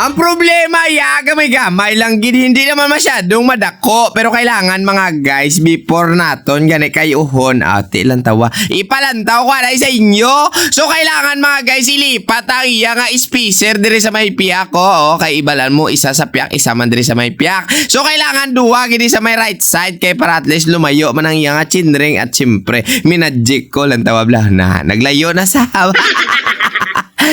Ang problema, gamay-gamay lang gid, hindi naman masyadong madako. Pero kailangan mga guys, before naton gani kay uhon, ate lang tawa. Ipalantaw ko na sa inyo. So kailangan mga guys, ilipat ang iya nga spacer dire sa may piyak ko. O, kay ibalan mo isa sa piyak, isa man dire sa may piyak. So kailangan duwa gid sa may right side kay para at least lumayo man ang iya nga chinring at siyempre minadjik ko lang tawa blah na. Naglayo na sa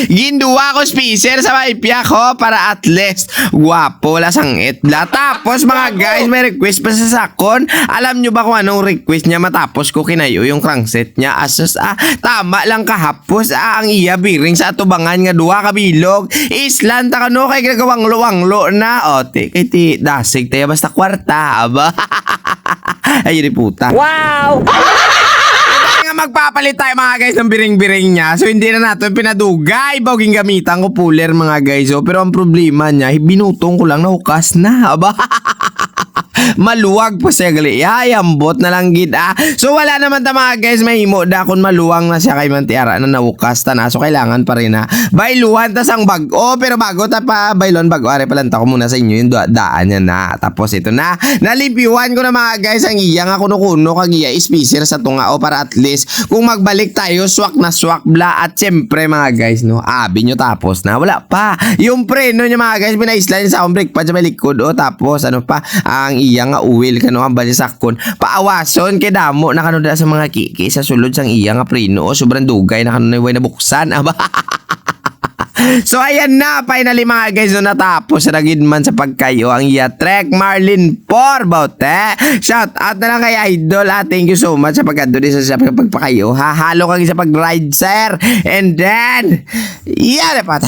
ginduwa ko spacer sa may piyak ko para at least guwapo wala sang itla. Tapos mga guys, may request pa sa sakon. Alam nyo ba kung anong request niya matapos ko kinayo yung crankset niya? Asus tama lang kahapos ang iya biring sa atubangan nga duwa kabilog. Islan ta kano kay gagawang-lo na. O kay ti dasig tayo basta kwarta aba. Ay di puta. Wow! Magpapalit tayo mga guys ng biring-biring niya. So hindi na natin pinadugay. Bawging gamitan ko puller mga guys. So, pero ang problema niya, binutong ko lang nahukas na. Aba. Maluwag pa siya gali. Ayambot na lang gid So wala naman ta mga guys, may himo da kun maluwang na siya kay mantiara na naukas ta na. So kailangan pa rin bayluhan ta sang bag-o. Pero bago ta pa baylon bag-o, are palanta ko muna sa inyo yung daan niya na. Tapos ito na, nalipiwan ko na mga guys ang iya nga kuno-kuno kag iya spacer sa tunga o para at least kung magbalik tayo swak na swak bla. At syempre mga guys no, abi nyo tapos na wala pa yung preno niya mga guys, pinaislan sa akong brake pad sa likod o tapos ano pa ang iya nga uwil kano ang balisakon paawason kay damo na kano da sa mga kiki sa sulod sang iya nga preno o sobrang dugay na kano way nabuksan aba. So ayan na, finally mga guys, no, natapos na gid man sa pagkayo ang iya Trek Marlin 4 bote. Shout out na lang kay Idol thank you so much sa pagkado sa pagpakayo halo kang sa pag-ride sir. And then yan na pata.